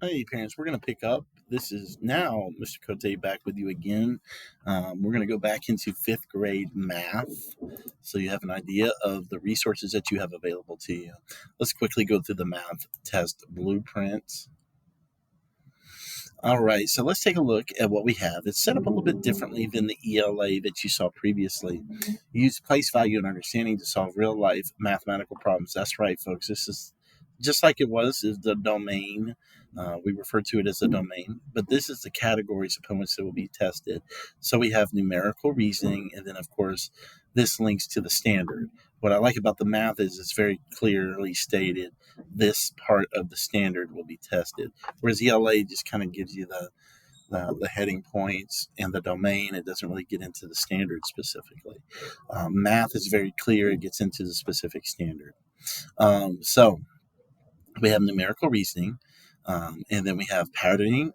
Hey, parents, we're going to pick up. This is now Mr. Cote back with you again. We're going to go back into fifth grade math so you have an idea of the resources that you have available to you. Let's quickly go through the math test blueprint. All right, so let's take a look at what we have. It's set up a little bit differently than the ELA that you saw previously. Use place value and understanding to solve real life mathematical problems. That's right, folks. This is just like it was is the domain. We refer to it as the domain, but this is the categories upon which it will be tested. So we have numerical reasoning, and then of course this links to the standard. What I like about the math is it's very clearly stated this part of the standard will be tested, whereas ELA just kind of gives you the heading points and the domain. It doesn't really get into the standard specifically. Math is very clear; it gets into the specific standard. So we have numerical reasoning, and then we have patterning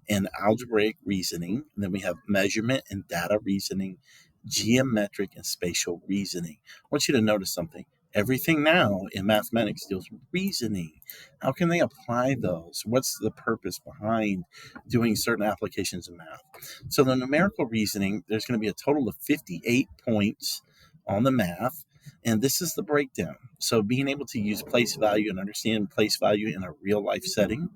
and algebraic reasoning. And then we have measurement and data reasoning, geometric and spatial reasoning. I want you to notice something. Everything now in mathematics deals with reasoning. How can they apply those? What's the purpose behind doing certain applications in math? So, the numerical reasoning, there's going to be a total of 58 points on the math, and this is the breakdown. So, being able to use place value and understand place value in a real life setting,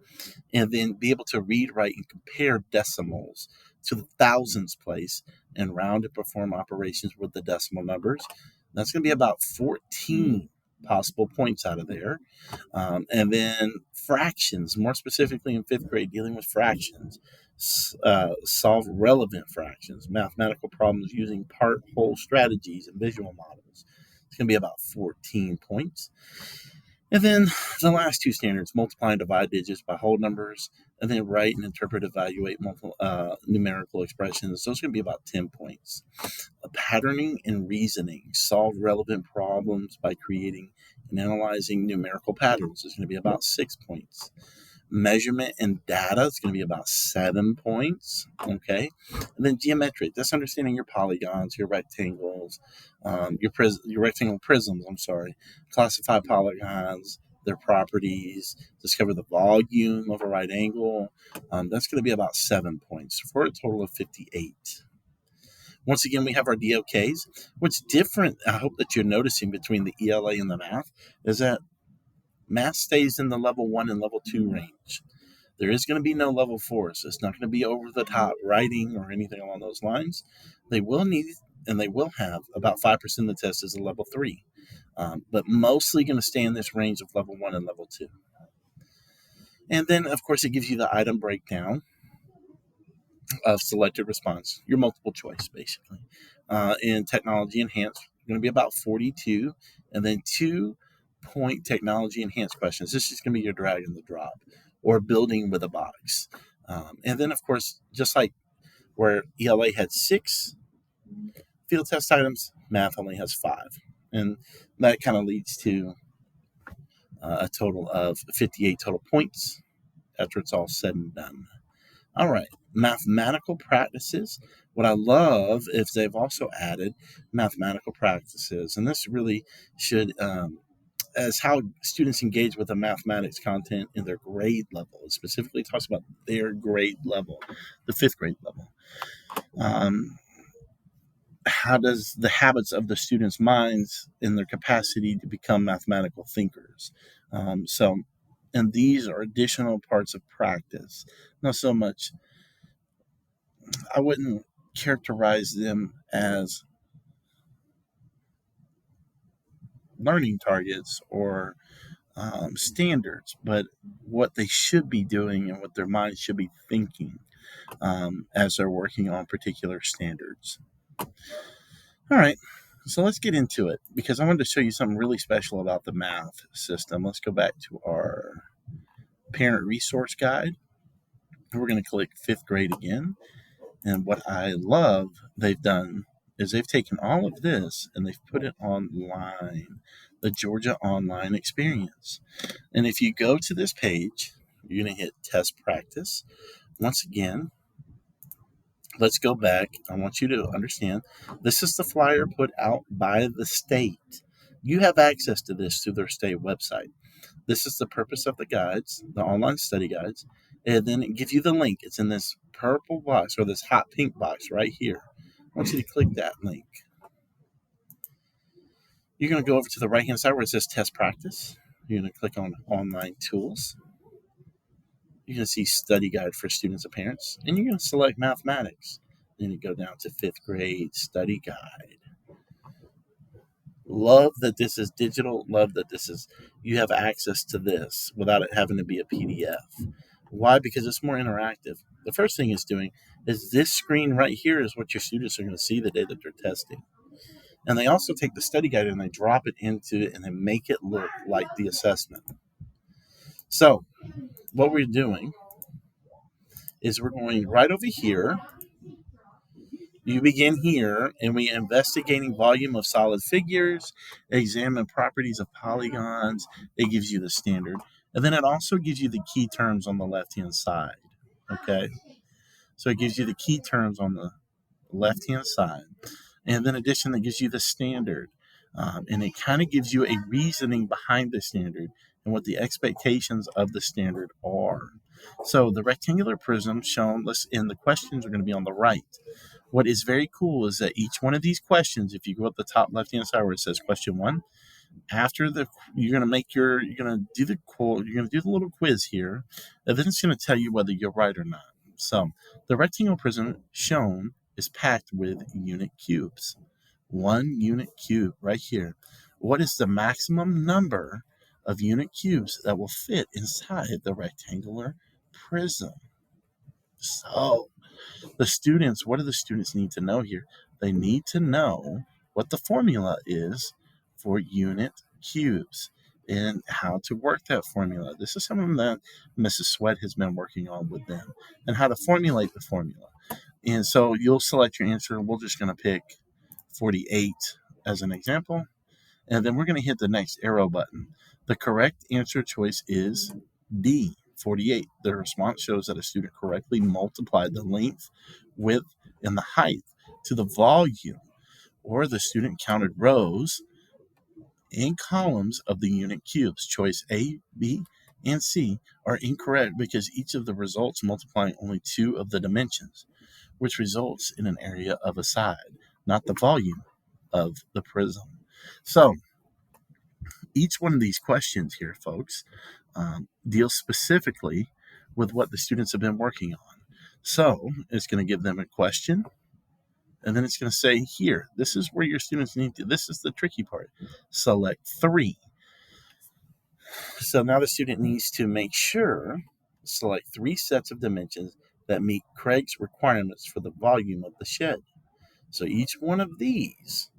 and then be able to read, write, and compare decimals to the thousands place and round and perform operations with the decimal numbers. That's going to be about 14 possible points out of there. And then fractions, more specifically in fifth grade, dealing with fractions. Solve relevant fractions, mathematical problems using part whole strategies and visual models. It's going to be about 14 points. And then the last two standards, multiply and divide digits by whole numbers, and then write and interpret, evaluate numerical expressions. Those are going to be about 10 points. Patterning and reasoning, solve relevant problems by creating and analyzing numerical patterns is going to be about 6 points. Measurement and data is going to be about 7 points. Okay. And then geometric, that's understanding your polygons, your rectangles, your rectangle prisms, classify polygons, their properties, discover the volume of a right angle. That's going to be about 7 points for a total of 58. Once again, we have our DOKs. What's different, I hope that you're noticing between the ELA and the math, is that math stays in the level 1 and level 2 range. There is going to be no level 4, so it's not going to be over the top writing or anything along those lines. They will need and they will have about 5% of the test as a level 3, but mostly going to stay in this range of level 1 and level 2. And then, of course, it gives you the item breakdown of selected response, your multiple choice, basically. In technology enhanced, going to be about 42, and then 2-point technology enhanced questions. This is going to be your drag and the drop, or building with a box. And then, of course, just like where ELA had 6 field test items, math only has 5. And that kind of leads to a total of 58 total points after it's all said and done. All right, mathematical practices. What I love is they've also added mathematical practices, and this really should, as how students engage with the mathematics content in their grade level. It specifically talks about their grade level, the fifth grade level. How does the habits of the students' minds and their capacity to become mathematical thinkers? And these are additional parts of practice, not so much. I wouldn't characterize them as learning targets or standards, but what they should be doing and what their minds should be thinking as they're working on particular standards. All right, so let's get into it because I wanted to show you something really special about the math system. Let's go back to our parent resource guide. We're going to click fifth grade again. And what I love they've done is they've taken all of this and they've put it online, the Georgia Online Experience. And if you go to this page, you're going to hit test practice. Once again, let's go back. I want you to understand this is the flyer put out by the state. You have access to this through their state website. This is the purpose of the guides, the online study guides. And then it gives you the link. It's in this purple box or this hot pink box right here. I want you to click that link. You're going to go over to the right hand side where it says test practice. You're going to click on online tools. You're going to see study guide for students and parents. And you're going to select mathematics. Then you go down to 5th grade study guide. Love that this is digital. Love that you have access to this without it having to be a PDF. Why? Because it's more interactive. The first thing it's doing is this screen right here is what your students are going to see the day that they're testing. And they also take the study guide and they drop it into it and they make it look like the assessment. So what we're doing is we're going right over here. You begin here, and we investigating volume of solid figures, examine properties of polygons. It gives you the standard. And then it also gives you the key terms on the left-hand side. Okay? So it gives you the key terms on the left-hand side. And then in addition, it gives you the standard. And it kind of gives you a reasoning behind the standard and what the expectations of the standard are. So the rectangular prism shown, and the questions are going to be on the right. What is very cool is that each one of these questions, if you go up the top left-hand side where it says question 1, you're going to do the little quiz here, and then it's going to tell you whether you're right or not. So the rectangular prism shown is packed with unit cubes. 1 unit cube right here. What is the maximum number of unit cubes that will fit inside the rectangular prism? So what do the students need to know here? They need to know what the formula is for unit cubes and how to work that formula. This is something that Mrs. Sweat has been working on with them and how to formulate the formula. And so you'll select your answer. We're just going to pick 48 as an example. And then we're going to hit the next arrow button. The correct answer choice is D, 48. The response shows that a student correctly multiplied the length, width, and the height to the volume, or the student counted rows and columns of the unit cubes. Choice A, B, and C are incorrect because each of the results multiplying only 2 of the dimensions, which results in an area of a side, not the volume of the prism. So each one of these questions here, folks, deals specifically with what the students have been working on. So it's going to give them a question, and then it's going to say here, this is where your students need to, this is the tricky part, select 3. So now the student needs to make sure, select 3 sets of dimensions that meet Craig's requirements for the volume of the shed. So each one of this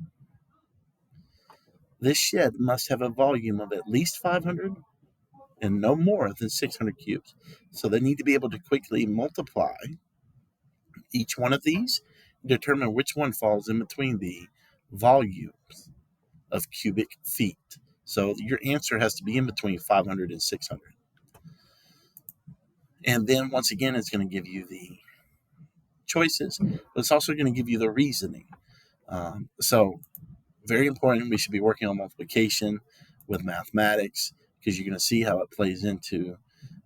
shed must have a volume of at least 500 and no more than 600 cubes. So they need to be able to quickly multiply each one of these, determine which one falls in between the volumes of cubic feet. So your answer has to be in between 500 and 600. And then once again, it's going to give you the choices, but it's also going to give you the reasoning. So very important. We should be working on multiplication with mathematics because you're going to see how it plays into,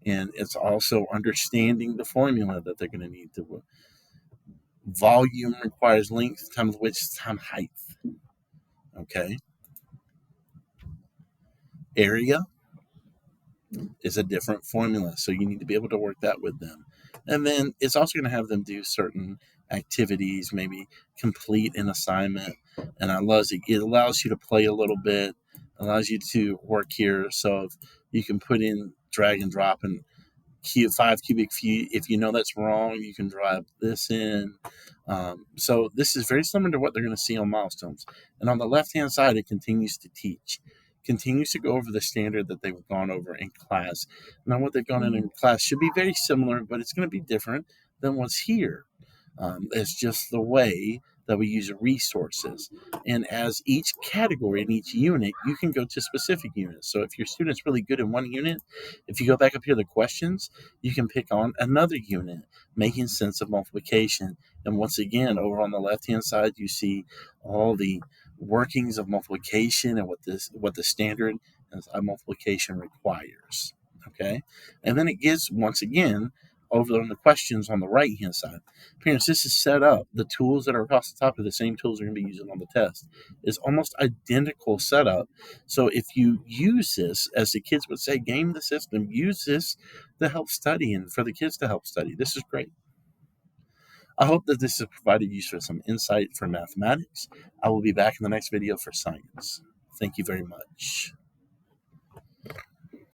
and it's also understanding the formula that they're going to need to. Volume requires length times width times height. Okay. Area is a different formula, so you need to be able to work that with them. And then it's also going to have them do certain activities, maybe complete an assignment. And it allows you to play a little bit, allows you to work here. So if you can put in drag and drop and 5 cubic feet. If you know that's wrong, you can drive this in. So this is very similar to what they're going to see on milestones. And on the left-hand side, it continues to teach, continues to go over the standard that they've gone over in class. Now, what they've gone in class should be very similar, but it's going to be different than what's here. It's just the way that we use resources. And as each category in each unit, you can go to specific units. So if your student's really good in one unit, if you go back up here, the questions, you can pick on another unit, making sense of multiplication. And once again, over on the left-hand side, you see all the workings of multiplication and what the standard as multiplication requires. Okay, and then it gives, once again, over on the questions on the right hand side. Parents, this is set up. The tools that are across the top are the same tools you're going to be using on the test. It's almost identical setup. So if you use this, as the kids would say, game the system, use this to help study and for the kids to help study. This is great. I hope that this has provided you with some insight for mathematics. I will be back in the next video for science. Thank you very much.